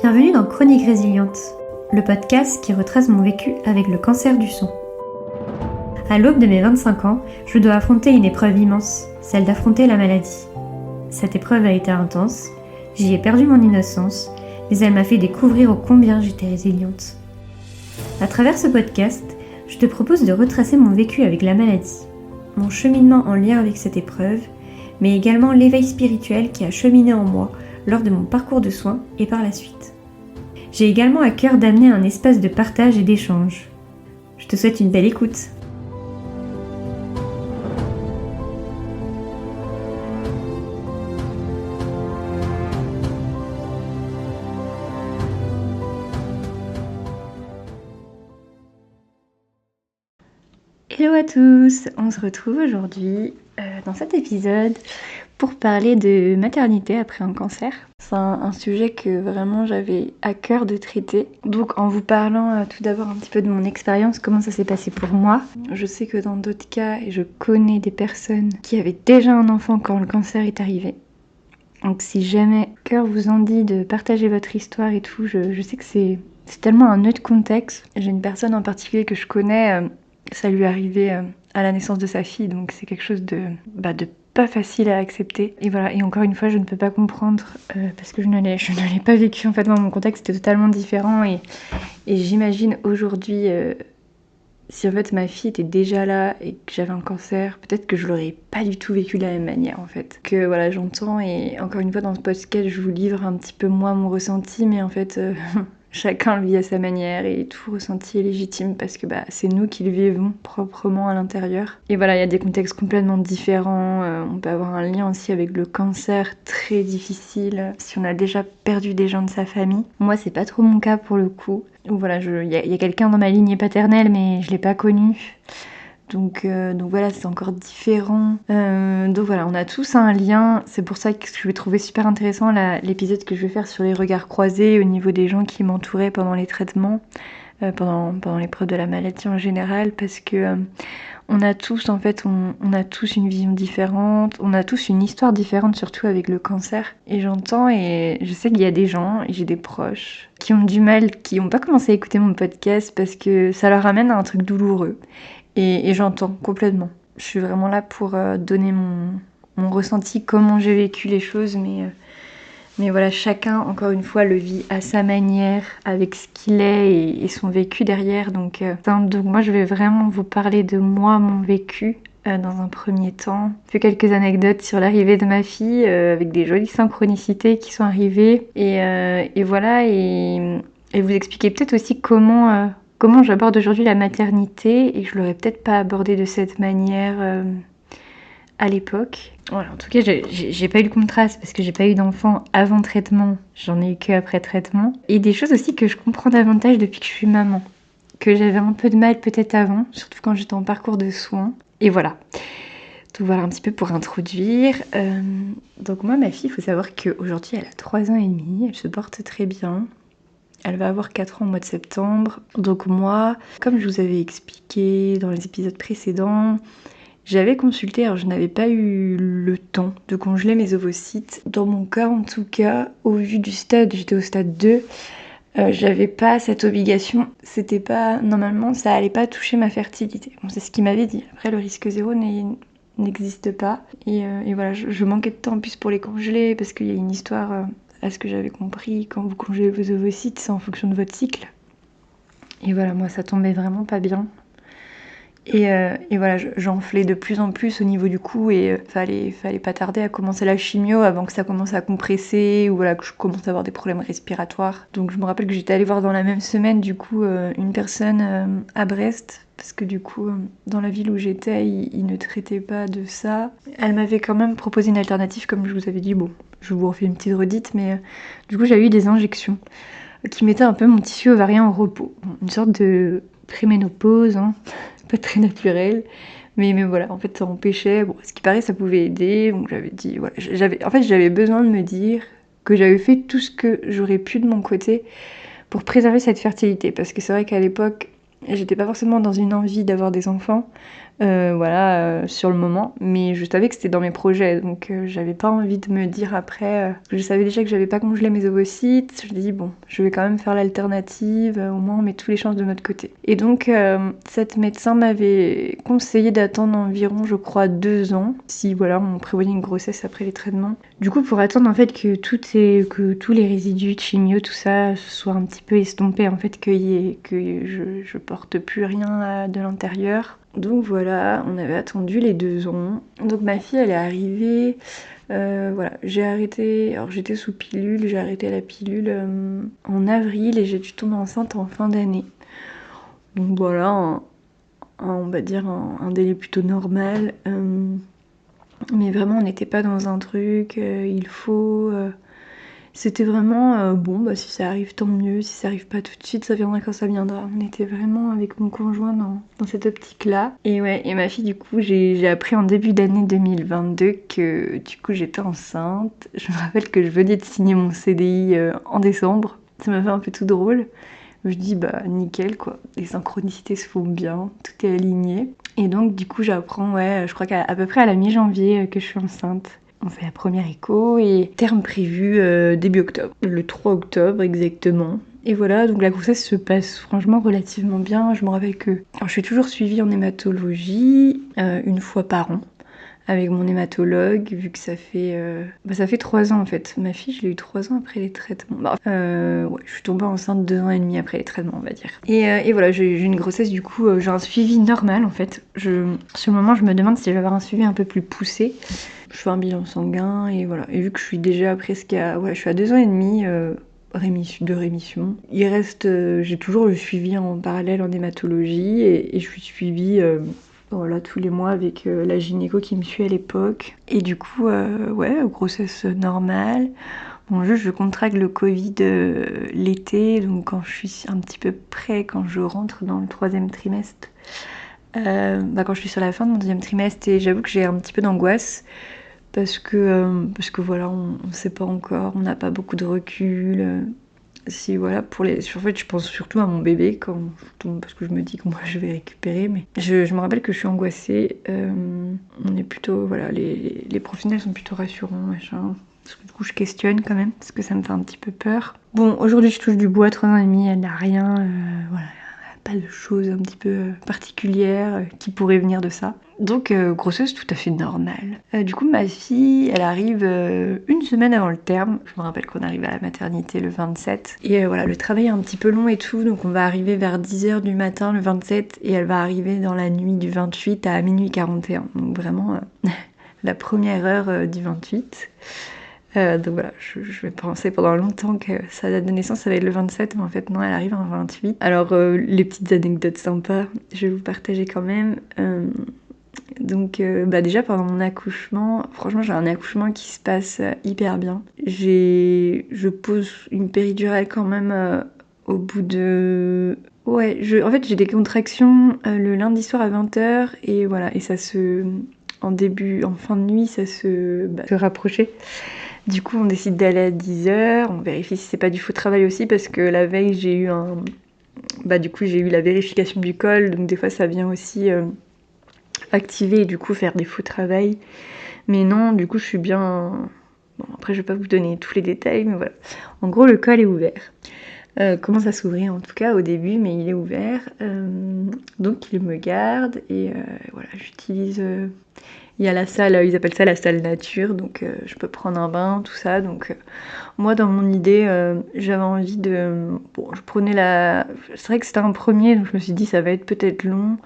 Bienvenue dans Chronique Résiliente, le podcast qui retrace mon vécu avec le cancer du sang. À l'aube de mes 25 ans, je dois affronter une épreuve immense, celle d'affronter la maladie. Cette épreuve a été intense, j'y ai perdu mon innocence, mais elle m'a fait découvrir ô combien j'étais résiliente. À travers ce podcast, je te propose de retracer mon vécu avec la maladie, mon cheminement en lien avec cette épreuve, mais également l'éveil spirituel qui a cheminé en moi lors de mon parcours de soins et par la suite. J'ai également à cœur d'amener un espace de partage et d'échange. Je te souhaite une belle écoute. Hello à tous, on se retrouve aujourd'hui dans cet épisode pour parler de maternité après un cancer. C'est un sujet que vraiment j'avais à cœur de traiter. Donc en vous parlant tout d'abord un petit peu de mon expérience, comment ça s'est passé pour moi. Je sais que dans d'autres cas, je connais des personnes qui avaient déjà un enfant quand le cancer est arrivé. Donc si jamais cœur vous en dit de partager votre histoire et tout, je sais que c'est tellement un autre contexte. J'ai une personne en particulier que je connais, ça lui est arrivé à la naissance de sa fille, donc c'est quelque chose de pas facile à accepter. Et voilà, et encore une fois, je ne peux pas comprendre parce que je ne l'ai pas vécu. En fait, moi, mon contexte était totalement différent et j'imagine aujourd'hui, si en fait ma fille était déjà là et que j'avais un cancer, peut-être que je l'aurais pas du tout vécu de la même manière en fait. Que voilà, j'entends et encore une fois dans ce podcast, je vous livre un petit peu moi mon ressenti, mais en fait... Chacun le vit à sa manière et tout ressenti est légitime parce que c'est nous qui le vivons proprement à l'intérieur. Et voilà, il y a des contextes complètement différents. On peut avoir un lien aussi avec le cancer très difficile si on a déjà perdu des gens de sa famille. Moi, c'est pas trop mon cas pour le coup. Ou voilà, il y a quelqu'un dans ma lignée paternelle, mais je l'ai pas connu. Donc voilà, c'est encore différent. Donc voilà, on a tous un lien. C'est pour ça que je vais trouver super intéressant l'épisode que je vais faire sur les regards croisés au niveau des gens qui m'entouraient pendant les traitements, pendant l'épreuve de la maladie en général, parce que on a tous en fait, on a tous une vision différente, on a tous une histoire différente, surtout avec le cancer. Et j'entends et je sais qu'il y a des gens, et j'ai des proches, qui ont du mal, qui n'ont pas commencé à écouter mon podcast parce que ça leur amène à un truc douloureux. Et j'entends complètement. Je suis vraiment là pour donner mon ressenti, comment j'ai vécu les choses, mais voilà, chacun, encore une fois, le vit à sa manière, avec ce qu'il est et son vécu derrière. Donc moi, je vais vraiment vous parler de moi, mon vécu, dans un premier temps. J'ai fait quelques anecdotes sur l'arrivée de ma fille, avec des jolies synchronicités qui sont arrivées. Et voilà, et vous expliquer peut-être aussi comment j'aborde aujourd'hui la maternité et que je l'aurais peut-être pas abordé de cette manière à l'époque. Voilà, en tout cas, j'ai pas eu le contraste parce que j'ai pas eu d'enfant avant traitement, j'en ai eu que après traitement. Et des choses aussi que je comprends davantage depuis que je suis maman, que j'avais un peu de mal peut-être avant, surtout quand j'étais en parcours de soins. Et voilà. Donc voilà un petit peu pour introduire. Donc moi, ma fille, il faut savoir qu'aujourd'hui, elle a 3 ans et demi, elle se porte très bien. Elle va avoir 4 ans au mois de septembre. Donc moi, comme je vous avais expliqué dans les épisodes précédents, j'avais consulté, alors je n'avais pas eu le temps de congeler mes ovocytes. Dans mon cas en tout cas, au vu du stade, j'étais au stade 2, j'avais pas cette obligation. C'était pas, normalement ça allait pas toucher ma fertilité. Bon, c'est ce qu'il m'avait dit. Après le risque zéro n'existe pas. Et voilà, je manquais de temps en plus pour les congeler parce qu'il y a une histoire... à ce que j'avais compris, quand vous congelez vos ovocytes, c'est en fonction de votre cycle. Et voilà, moi ça tombait vraiment pas bien. Et voilà, j'enflais de plus en plus au niveau du cou et fallait pas tarder à commencer la chimio avant que ça commence à compresser ou voilà, que je commence à avoir des problèmes respiratoires. Donc je me rappelle que j'étais allée voir dans la même semaine du coup une personne à Brest parce que du coup dans la ville où j'étais ils ne traitaient pas de ça. Elle m'avait quand même proposé une alternative comme je vous avais dit. Bon, je vous refais une petite redite, mais du coup j'ai eu des injections qui mettaient un peu mon tissu ovarien en repos. Une sorte de préménopause, hein, pas très naturel, mais voilà, en fait ça empêchait, bon, ce qui paraît ça pouvait aider, donc j'avais dit, voilà, j'avais besoin de me dire que j'avais fait tout ce que j'aurais pu de mon côté pour préserver cette fertilité, parce que c'est vrai qu'à l'époque, j'étais pas forcément dans une envie d'avoir des enfants, voilà, sur le moment, mais je savais que c'était dans mes projets, donc j'avais pas envie de me dire après, je savais déjà que j'avais pas congelé mes ovocytes, je me dis bon, je vais quand même faire l'alternative, au moins on met tous les chances de notre côté. Et donc cette médecin m'avait conseillé d'attendre environ, je crois, 2 ans, si voilà, on prévoyait une grossesse après les traitements. Du coup, pour attendre en fait que tous les résidus de chimio, tout ça, soit un petit peu estompé, en fait, que je porte plus rien de l'intérieur. Donc voilà, on avait attendu les 2 ans. Donc ma fille, elle est arrivée. Voilà, j'ai arrêté. Alors j'étais sous pilule, j'ai arrêté la pilule en avril et j'ai dû tomber enceinte en fin d'année. Donc voilà, on va dire un délai plutôt normal. Mais vraiment, on n'était pas dans un truc, il faut. C'était vraiment bon, bah si ça arrive tant mieux, si ça arrive pas tout de suite, ça viendra quand ça viendra. On était vraiment avec mon conjoint dans cette optique-là. Et ouais, et ma fille, du coup, j'ai appris en début d'année 2022 que du coup j'étais enceinte. Je me rappelle que je venais de signer mon CDI en décembre. Ça m'a fait un peu tout drôle. Je dis bah nickel quoi, les synchronicités se font bien, tout est aligné. Et donc du coup j'apprends, ouais, je crois qu'à peu près à la mi-janvier que je suis enceinte. On fait la première écho et terme prévu début octobre, le 3 octobre exactement. Et voilà, donc la grossesse se passe franchement relativement bien. Je me rappelle que alors, je suis toujours suivie en hématologie une fois par an avec mon hématologue, vu que ça fait 3 ans en fait. Ma fille, je l'ai eu 3 ans après les traitements. Ouais, je suis tombée enceinte 2 ans et demi après les traitements, on va dire. Et voilà, j'ai une grossesse, du coup, j'ai un suivi normal en fait. Sur le moment, je me demande si je vais avoir un suivi un peu plus poussé. Je fais un bilan sanguin et voilà. Et vu que je suis déjà presque à... Ouais, je suis à 2 ans et demi de rémission. Il reste... j'ai toujours le suivi en parallèle en hématologie et je suis suivie... Voilà, tous les mois avec la gynéco qui me suit à l'époque. Et du coup, ouais, grossesse normale. Bon, juste, je contracte le Covid l'été, donc quand je suis un petit peu près, quand je rentre dans le 3e trimestre, quand je suis sur la fin de mon 2e trimestre, et j'avoue que j'ai un petit peu d'angoisse, parce que voilà, on ne sait pas encore, on n'a pas beaucoup de recul. Si voilà, en fait, je pense surtout à mon bébé quand je tombe, parce que je me dis que moi je vais récupérer, mais je me rappelle que je suis angoissée. On est plutôt, voilà, les professionnels sont plutôt rassurants, machin. Parce que du coup, je questionne quand même, parce que ça me fait un petit peu peur. Bon, aujourd'hui, je touche du bois, 3 ans et demi, elle n'a rien, voilà, pas de choses un petit peu particulières qui pourraient venir de ça. Donc grossesse tout à fait normale. Du coup ma fille elle arrive une semaine avant le terme. Je me rappelle qu'on arrive à la maternité le 27. Et voilà, le travail est un petit peu long et tout, donc on va arriver vers 10h du matin le 27 et elle va arriver dans la nuit du 28 à minuit 41. Donc vraiment la première heure du 28. Donc voilà, je vais penser pendant longtemps que sa date de naissance ça va être le 27, mais en fait non, elle arrive en 28. Alors les petites anecdotes sympas, je vais vous partager quand même. Donc déjà pendant mon accouchement, franchement j'ai un accouchement qui se passe hyper bien. Je pose une péridurale quand même au bout de... Ouais, en fait j'ai des contractions le lundi soir à 20h et voilà, et ça se... En fin de nuit, ça se rapprochait. Du coup, on décide d'aller à 10h, on vérifie si c'est pas du faux travail aussi, parce que la veille, j'ai eu j'ai eu la vérification du col, donc des fois ça vient aussi activer et du coup faire des faux travail. Mais non, du coup, je suis bien... Bon, après, je vais pas vous donner tous les détails, mais voilà. En gros, le col est ouvert. Commence à s'ouvrir en tout cas au début, mais il est ouvert. Donc, il me garde et voilà, j'utilise... Il y a la salle, ils appellent ça la salle nature, donc je peux prendre un bain, tout ça. Donc moi, dans mon idée, j'avais envie de... Bon, je prenais la... C'est vrai que c'était un premier, donc je me suis dit ça va être peut-être long.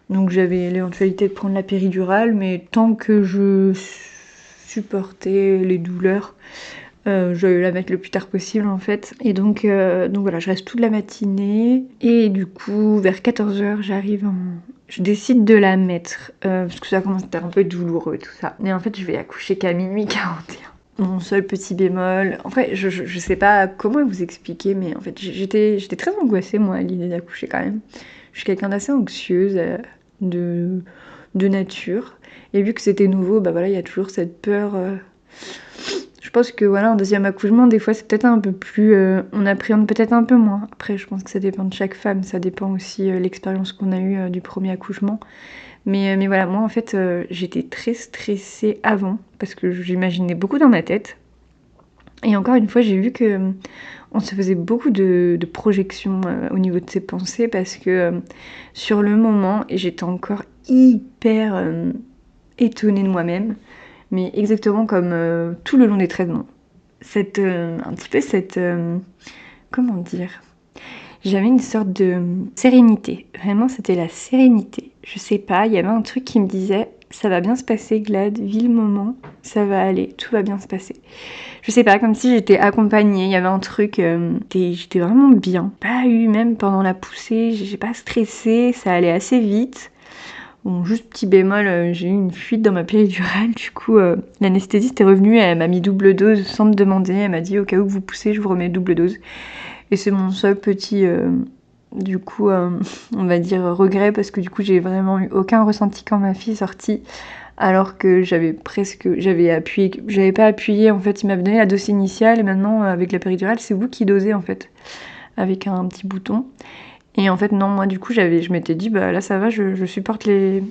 Donc j'avais l'éventualité de prendre la péridurale, mais tant que je supportais les douleurs, je vais la mettre le plus tard possible en fait. Et donc voilà, je reste toute la matinée. Et du coup, vers 14h, je décide de la mettre, parce que ça commence à être un peu douloureux tout ça. Et en fait, je vais accoucher qu'à minuit 41. Mon seul petit bémol, en fait, je sais pas comment vous expliquer, mais en fait, j'étais très angoissée moi à l'idée d'accoucher quand même. Je suis quelqu'un d'assez anxieuse de nature. Et vu que c'était nouveau, voilà, il y a toujours cette peur. Je pense que voilà, un deuxième accouchement, des fois, c'est peut-être un peu plus... on appréhende peut-être un peu moins. Après, je pense que ça dépend de chaque femme. Ça dépend aussi l'expérience qu'on a eue du premier accouchement. Mais voilà, moi en fait, j'étais très stressée avant, parce que j'imaginais beaucoup dans ma tête. Et encore une fois, j'ai vu que on se faisait beaucoup de projections au niveau de ses pensées, parce que sur le moment, et j'étais encore hyper étonnée de moi-même, mais exactement comme tout le long des traitements. Un petit peu cette... comment dire, j'avais une sorte de sérénité. Vraiment, c'était la sérénité. Je sais pas, il y avait un truc qui me disait ça va bien se passer, Glad, vis le moment, ça va aller, tout va bien se passer. Je sais pas, comme si j'étais accompagnée, il y avait un truc, j'étais vraiment bien. Pas eu, même pendant la poussée, j'ai pas stressé, ça allait assez vite. Bon, juste petit bémol, j'ai eu une fuite dans ma péridurale, du coup l'anesthésiste est revenue, elle m'a mis double dose sans me demander, elle m'a dit au cas où vous poussez, je vous remets double dose. Et c'est mon seul petit, du coup, on va dire regret, parce que du coup j'ai vraiment eu aucun ressenti quand ma fille est sortie, alors que j'avais pas appuyé, en fait il m'avait donné la dose initiale, et maintenant avec la péridurale c'est vous qui dosez en fait, avec un petit bouton. Et en fait non, moi du coup je m'étais dit bah là ça va, je supporte les...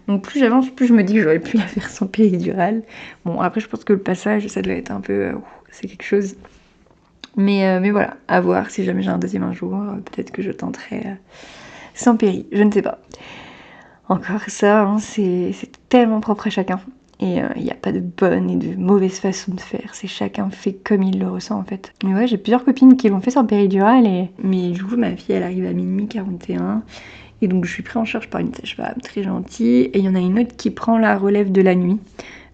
Donc plus j'avance, plus je me dis que j'aurais pu la faire sans péridurale. Bon après je pense que le passage ça doit être un peu... c'est quelque chose... Mais voilà, à voir, si jamais j'ai un deuxième un jour, peut-être que je tenterai sans péri, je ne sais pas. Encore ça, hein, c'est tellement propre à chacun. Et il n'y a pas de bonne et de mauvaise façon de faire, c'est chacun fait comme il le ressent en fait. Mais ouais, j'ai plusieurs copines qui l'ont fait sans péridurale, mais du coup ma fille elle arrive à minuit 41, et donc je suis prise en charge par une sage-femme très gentille, et il y en a une autre qui prend la relève de la nuit.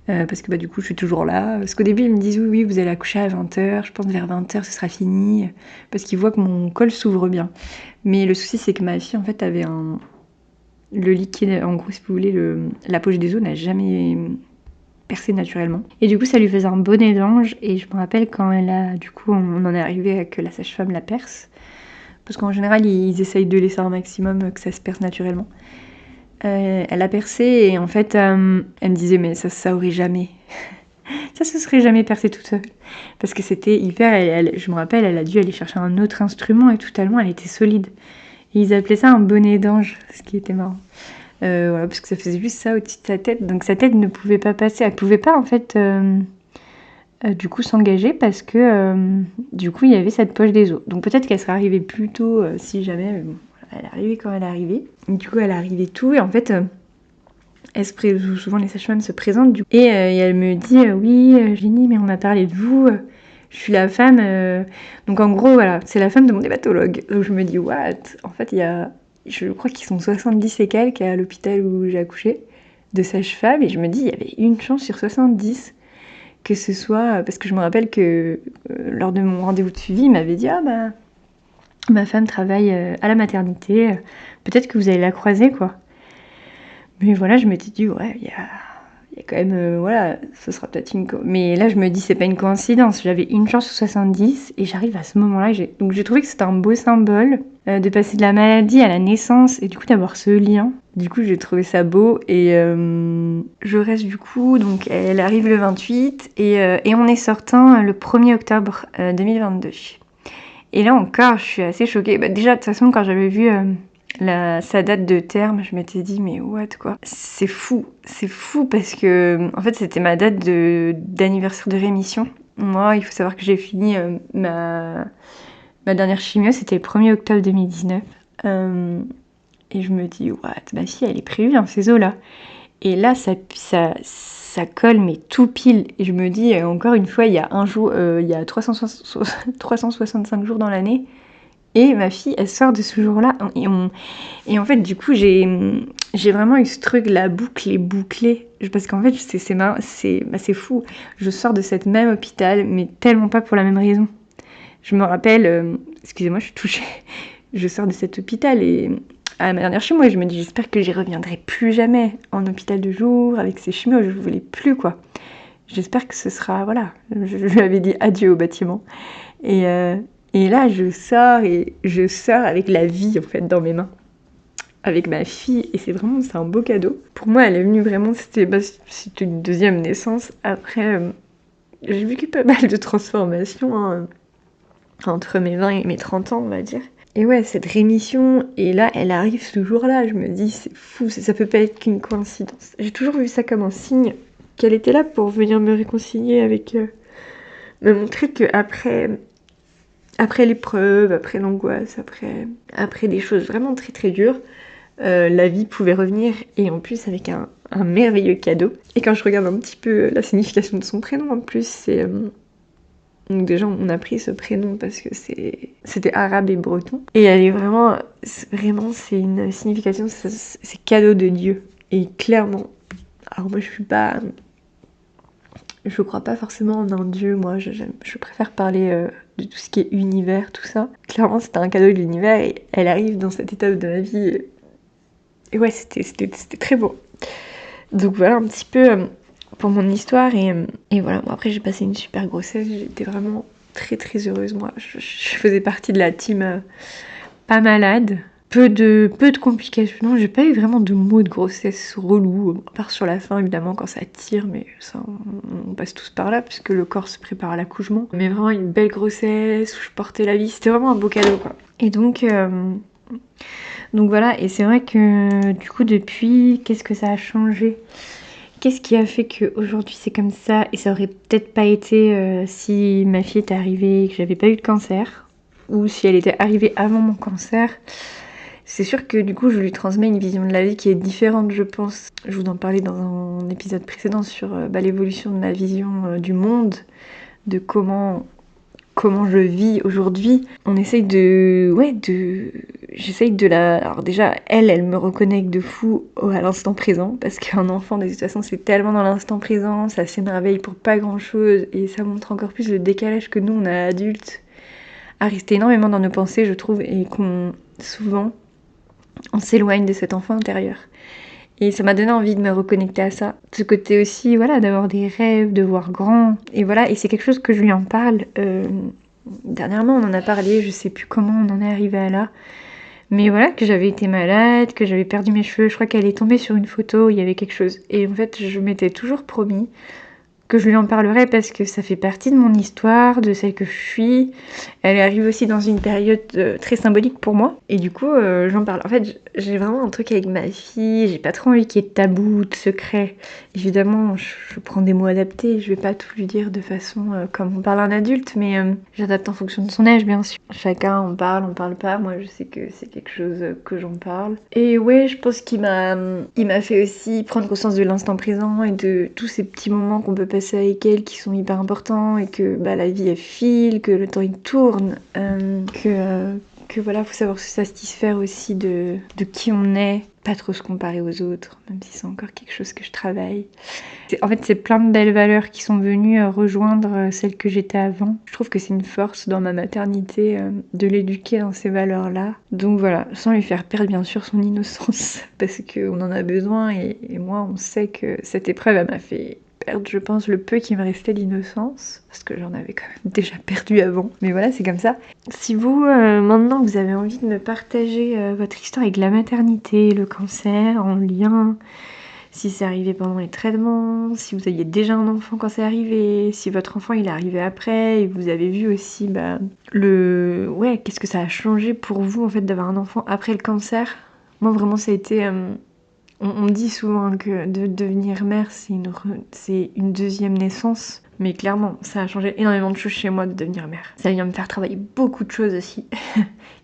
Parce que bah, du coup je suis toujours là, parce qu'au début ils me disent oui vous allez accoucher à 20h, je pense vers 20h ce sera fini, parce qu'ils voient que mon col s'ouvre bien. Mais le souci c'est que ma fille en fait avait le liquide, en gros si vous voulez, la poche des os n'a jamais percé naturellement. Et du coup ça lui faisait un bonnet d'ange, et je me rappelle quand du coup on en est arrivé à que la sage-femme la perce, parce qu'en général ils essayent de laisser un maximum que ça se perce naturellement. Elle a percé, et en fait elle me disait mais ça aurait jamais ça se serait jamais percé toute seule, parce que c'était hyper... je me rappelle elle a dû aller chercher un autre instrument et tout, tellement elle était solide, et ils appelaient ça un bonnet d'ange, ce qui était marrant. Voilà, parce que ça faisait juste ça au-dessus de sa tête, donc sa tête ne pouvait pas passer, elle pouvait pas en fait du coup s'engager, parce que du coup il y avait cette poche des os, donc peut-être qu'elle serait arrivée plus tôt si jamais, mais bon, elle est arrivée quand elle est arrivée, du coup elle est arrivée tout, et en fait souvent les sages-femmes se présentent et elle me dit oui Jenny, mais on m'a parlé de vous, je suis la femme donc en gros voilà, c'est la femme de mon hématologue. Donc je me dis what, en fait il y a, je crois qu'ils sont 70 et quelques à l'hôpital où j'ai accouché de sages-femmes, et je me dis il y avait une chance sur 70 que ce soit, parce que je me rappelle que lors de mon rendez-vous de suivi il m'avait dit ah bah ma femme travaille à la maternité, peut-être que vous allez la croiser quoi. Mais voilà, je m'étais dit, ouais, il y a quand même, voilà, ce sera peut-être mais là, je me dis, c'est pas une coïncidence. J'avais une chance sur 70, et j'arrive à ce moment-là. Donc j'ai trouvé que c'était un beau symbole de passer de la maladie à la naissance, et du coup d'avoir ce lien. Du coup, j'ai trouvé ça beau, et je reste du coup, donc elle arrive le 28, et on est sortant le 1er octobre 2022. Et là encore, je suis assez choquée. Bah, déjà, de toute façon, quand j'avais vu... sa date de terme, je m'étais dit mais what quoi. C'est fou parce que en fait c'était ma date d'anniversaire de rémission. Moi il faut savoir que j'ai fini ma dernière chimio, c'était le 1er octobre 2019. Et je me dis what, ma fille elle est prévue dans ces eaux là. Et là ça colle mais tout pile. Et je me dis encore une fois il y a un jour, il y a 365 jours dans l'année. Et ma fille, elle sort de ce jour-là. Et en fait, du coup, j'ai vraiment eu ce truc, la boucle est bouclée. Parce qu'en fait, c'est fou. Je sors de cette même hôpital, mais tellement pas pour la même raison. Je me rappelle, excusez-moi, je suis touchée. Je sors de cet hôpital et à ma dernière chimio, et je me dis, j'espère que j'y reviendrai plus jamais en hôpital de jour, avec ces chimios, je voulais plus, quoi. J'espère que ce sera, voilà, je lui avais dit adieu au bâtiment. Et là, je sors avec la vie, en fait, dans mes mains. Avec ma fille, et c'est un beau cadeau. Pour moi, elle est venue vraiment, c'était une deuxième naissance. Après, j'ai vécu pas mal de transformations, hein, entre mes 20 et mes 30 ans, on va dire. Et ouais, cette rémission, et là, elle arrive ce jour-là. Je me dis, c'est fou, ça peut pas être qu'une coïncidence. J'ai toujours vu ça comme un signe qu'elle était là pour venir me réconcilier avec... me montrer que après l'épreuve, après l'angoisse, après des choses vraiment très très dures, la vie pouvait revenir, et en plus avec un merveilleux cadeau. Et quand je regarde un petit peu la signification de son prénom, en plus, c'est... donc déjà, on a pris ce prénom parce que c'était arabe et breton. Et elle est vraiment, c'est une signification, c'est cadeau de Dieu. Et clairement, alors moi je crois pas forcément en un Dieu, moi je préfère parler de tout ce qui est univers, tout ça. Clairement, c'était un cadeau de l'univers, et elle arrive dans cette étape de ma vie. Et ouais, c'était très beau. Donc voilà un petit peu pour mon histoire, et voilà. Bon, après, j'ai passé une super grossesse, j'étais vraiment très très heureuse. Moi, je faisais partie de la team pas malade. Peu de complications. Non, j'ai pas eu vraiment de mots de grossesse relou, à part sur la fin évidemment quand ça tire, mais ça on passe tous par là puisque le corps se prépare à l'accouchement. Mais vraiment une belle grossesse où je portais la vie, c'était vraiment un beau cadeau quoi. Et donc voilà, et c'est vrai que du coup depuis, qu'est-ce que ça a changé? Qu'est-ce qui a fait qu'aujourd'hui c'est comme ça? Et ça aurait peut-être pas été si ma fille était arrivée et que j'avais pas eu de cancer, ou si elle était arrivée avant mon cancer. C'est sûr que du coup je lui transmets une vision de la vie qui est différente, je pense. Je vous en parlais dans un épisode précédent sur l'évolution de ma vision du monde, de comment je vis aujourd'hui. On essaye j'essaye de la... Alors déjà, elle me reconnecte de fou à l'instant présent, parce qu'un enfant, de toute façon, c'est tellement dans l'instant présent, ça s'émerveille pour pas grand-chose, et ça montre encore plus le décalage que nous, on a adultes, à rester énormément dans nos pensées, je trouve, et souvent, on s'éloigne de cet enfant intérieur. Et ça m'a donné envie de me reconnecter à ça. Ce côté aussi, voilà, d'avoir des rêves, de voir grand. Et voilà, et c'est quelque chose que je lui en parle. Dernièrement, on en a parlé, je sais plus comment on en est arrivé à là. Mais voilà, que j'avais été malade, que j'avais perdu mes cheveux. Je crois qu'elle est tombée sur une photo où il y avait quelque chose. Et en fait, je m'étais toujours promis que je lui en parlerai parce que ça fait partie de mon histoire, de celle que je suis. Elle arrive aussi dans une période très symbolique pour moi. Et du coup, j'en parle. En fait, j'ai vraiment un truc avec ma fille. J'ai pas trop envie qu'il y ait de tabou, de secret. Évidemment, je prends des mots adaptés. Je vais pas tout lui dire de façon comme on parle à un adulte, mais j'adapte en fonction de son âge, bien sûr. Chacun en parle, on parle pas. Moi, je sais que c'est quelque chose que j'en parle. Et ouais, je pense qu'il m'a fait aussi prendre conscience de l'instant présent et de tous ces petits moments qu'on peut passer avec elle qui sont hyper importants, et que la vie elle file, que le temps il tourne, que voilà, faut savoir se satisfaire aussi de qui on est, pas trop se comparer aux autres, même si c'est encore quelque chose que je travaille. En fait, c'est plein de belles valeurs qui sont venues rejoindre celles que j'étais avant. Je trouve que c'est une force dans ma maternité de l'éduquer dans ces valeurs-là. Donc voilà, sans lui faire perdre bien sûr son innocence, parce qu'on en a besoin, et moi on sait que cette épreuve elle m'a fait perdre, je pense, le peu qui me restait d'innocence, parce que j'en avais quand même déjà perdu avant. Mais voilà, c'est comme ça. Si vous, maintenant, vous avez envie de me partager votre histoire avec la maternité, le cancer, en lien, si c'est arrivé pendant les traitements, si vous aviez déjà un enfant quand c'est arrivé, si votre enfant il est arrivé après, et vous avez vu aussi qu'est-ce que ça a changé pour vous en fait d'avoir un enfant après le cancer. Moi vraiment ça a été... On me dit souvent que de devenir mère, c'est une deuxième naissance. Mais clairement, ça a changé énormément de choses chez moi de devenir mère. Ça vient me faire travailler beaucoup de choses aussi,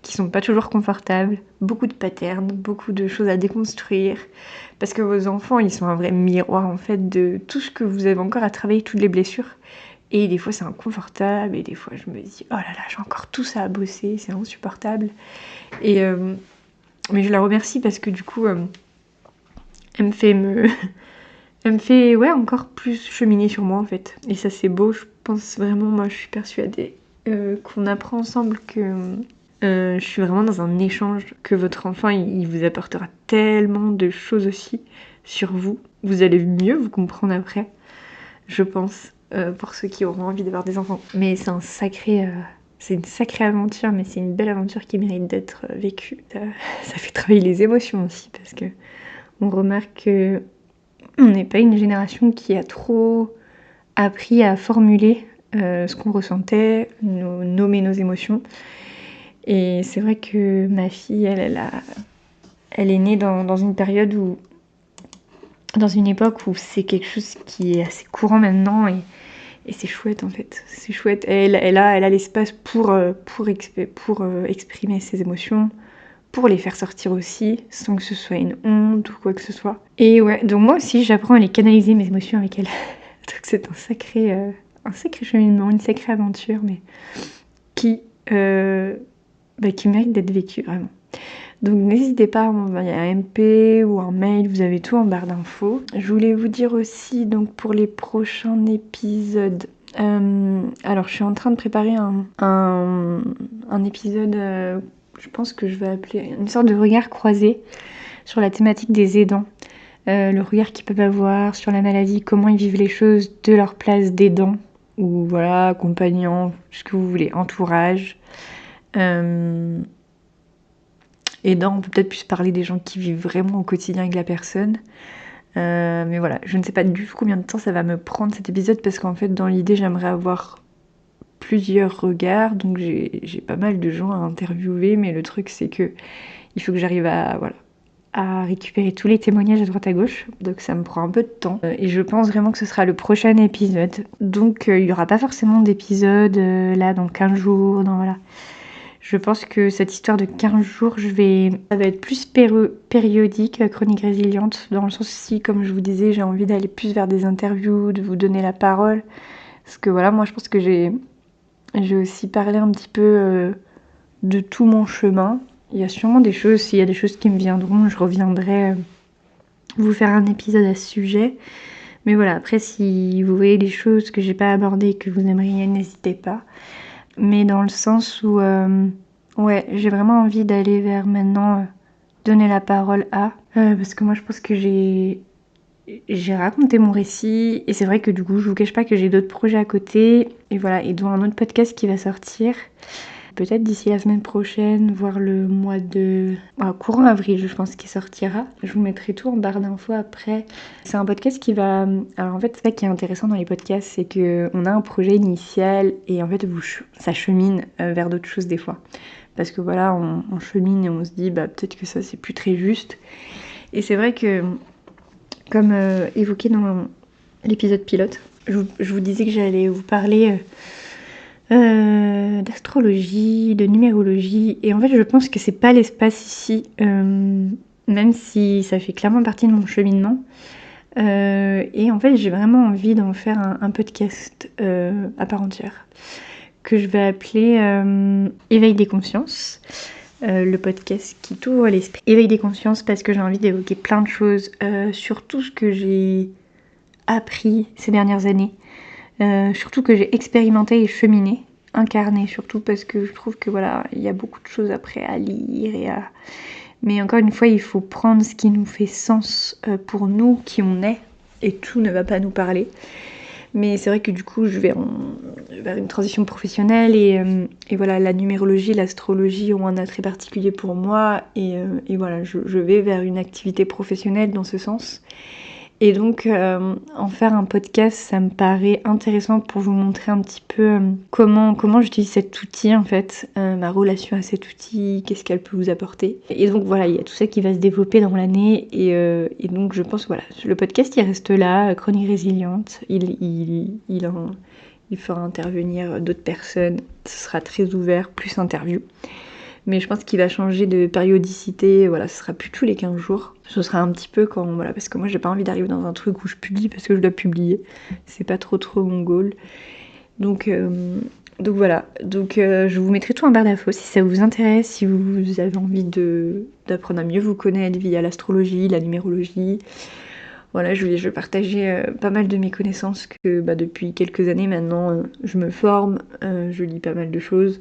qui sont pas toujours confortables. Beaucoup de patterns, beaucoup de choses à déconstruire. Parce que vos enfants, ils sont un vrai miroir en fait de tout ce que vous avez encore à travailler, toutes les blessures. Et des fois c'est inconfortable, et des fois je me dis oh là là, j'ai encore tout ça à bosser, c'est insupportable. Mais je la remercie parce que du coup... elle me fait encore plus cheminer sur moi en fait. Et ça c'est beau, je pense vraiment, moi je suis persuadée qu'on apprend ensemble, que je suis vraiment dans un échange, que votre enfant il vous apportera tellement de choses aussi sur vous. Vous allez mieux vous comprendre après, je pense, pour ceux qui auront envie d'avoir des enfants. Mais c'est une sacrée aventure, mais c'est une belle aventure qui mérite d'être vécue. Ça fait travailler les émotions aussi, parce que on remarque que on n'est pas une génération qui a trop appris à formuler ce qu'on ressentait, nommer nos émotions. Et c'est vrai que ma fille, elle est née dans une période où, dans une époque où c'est quelque chose qui est assez courant maintenant et c'est chouette en fait. C'est chouette. Elle a l'espace pour exprimer ses émotions, pour les faire sortir aussi, sans que ce soit une honte ou quoi que ce soit. Et ouais, donc moi aussi j'apprends à les canaliser mes émotions avec elle. Donc c'est un sacré cheminement, une sacrée aventure, mais qui, qui mérite d'être vécue vraiment. Donc n'hésitez pas à m'envoyer un MP ou un mail, vous avez tout en barre d'infos. Je voulais vous dire aussi, donc pour les prochains épisodes, alors je suis en train de préparer un épisode, je pense que je vais appeler une sorte de regard croisé sur la thématique des aidants. Le regard qu'ils peuvent avoir sur la maladie, comment ils vivent les choses de leur place d'aidant, ou voilà, accompagnant, ce que vous voulez, entourage. Aidant, on peut peut-être plus parler des gens qui vivent vraiment au quotidien avec la personne. Mais voilà, je ne sais pas du tout combien de temps ça va me prendre cet épisode parce qu'en fait, dans l'idée, j'aimerais avoir plusieurs regards. Donc j'ai pas mal de gens à interviewer, mais le truc, c'est que il faut que j'arrive à récupérer tous les témoignages à droite à gauche. Donc ça me prend un peu de temps. Et je pense vraiment que ce sera le prochain épisode. Donc il n'y aura pas forcément d'épisode là dans 15 jours, voilà. Je pense que cette histoire de 15 jours, ça va être plus périodique, Chronique Résiliente, dans le sens si, comme je vous disais, j'ai envie d'aller plus vers des interviews, de vous donner la parole. Parce que voilà, moi je pense que j'ai aussi parlé un petit peu de tout mon chemin. Il y a sûrement des choses, s'il y a des choses qui me viendront, je reviendrai vous faire un épisode à ce sujet. Mais voilà, après si vous voyez des choses que j'ai pas abordées, que vous aimeriez, n'hésitez pas. Mais dans le sens où, ouais, j'ai vraiment envie d'aller vers maintenant donner la parole à. Parce que moi, je pense que j'ai raconté mon récit. Et c'est vrai que du coup, je vous cache pas que j'ai d'autres projets à côté. Et voilà, et dont un autre podcast qui va sortir. Peut-être d'ici la semaine prochaine, voire le mois de... courant avril, je pense qu'il sortira. Je vous mettrai tout en barre d'infos après. C'est un podcast qui va... Alors en fait, c'est ça qui est intéressant dans les podcasts, c'est qu'on a un projet initial et en fait, ça chemine vers d'autres choses des fois. Parce que voilà, on chemine et on se dit, peut-être que ça, c'est plus très juste. Et c'est vrai que, comme évoqué dans l'épisode pilote, je vous disais que j'allais vous parler... d'astrologie, de numérologie, et en fait je pense que c'est pas l'espace ici, même si ça fait clairement partie de mon cheminement, et en fait j'ai vraiment envie d'en faire un podcast à part entière, que je vais appeler Éveil des consciences, le podcast qui t'ouvre l'esprit. Éveil des consciences parce que j'ai envie d'évoquer plein de choses sur tout ce que j'ai appris ces dernières années, surtout que j'ai expérimenté et cheminé, incarné surtout parce que je trouve que voilà, il y a beaucoup de choses après à lire mais encore une fois, il faut prendre ce qui nous fait sens pour nous qui on est et tout ne va pas nous parler. Mais c'est vrai que du coup, je vais vers une transition professionnelle et voilà, la numérologie, l'astrologie ont un attrait particulier pour moi et voilà, je vais vers une activité professionnelle dans ce sens. Et donc, en faire un podcast, ça me paraît intéressant pour vous montrer un petit peu comment j'utilise cet outil, en fait, ma relation à cet outil, qu'est-ce qu'elle peut vous apporter. Et donc, voilà, il y a tout ça qui va se développer dans l'année. Et donc, je pense, voilà, le podcast, il reste là, Chronique Résiliente. Il fera intervenir d'autres personnes. Ce sera très ouvert, plus interview. Mais je pense qu'il va changer de périodicité, voilà, ce sera plus tous les 15 jours. Ce sera un petit peu quand, voilà, parce que moi j'ai pas envie d'arriver dans un truc où je publie parce que je dois publier. C'est pas trop mon goal. Donc voilà, je vous mettrai tout en barre d'infos si ça vous intéresse, si vous avez envie d'apprendre à mieux vous connaître via l'astrologie, la numérologie. Voilà, je vais partager pas mal de mes connaissances que depuis quelques années maintenant, je me forme, je lis pas mal de choses.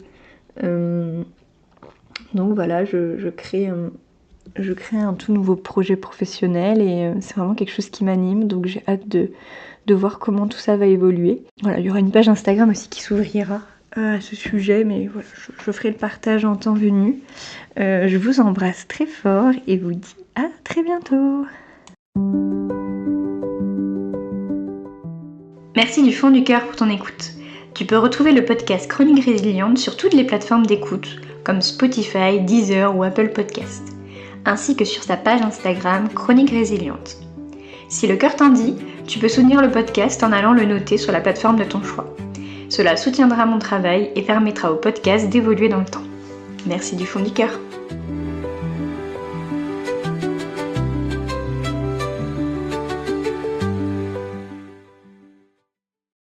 Donc voilà, je crée un tout nouveau projet professionnel et c'est vraiment quelque chose qui m'anime, donc j'ai hâte de voir comment tout ça va évoluer. Voilà, il y aura une page Instagram aussi qui s'ouvrira à ce sujet, mais voilà, je ferai le partage en temps venu. Je vous embrasse très fort et vous dis à très bientôt. Merci du fond du cœur pour ton écoute. Tu peux retrouver le podcast Chronique Résiliente sur toutes les plateformes d'écoute, comme Spotify, Deezer ou Apple Podcast, ainsi que sur sa page Instagram Chronique Résiliente. Si le cœur t'en dit, tu peux soutenir le podcast en allant le noter sur la plateforme de ton choix. Cela soutiendra mon travail et permettra au podcast d'évoluer dans le temps. Merci du fond du cœur.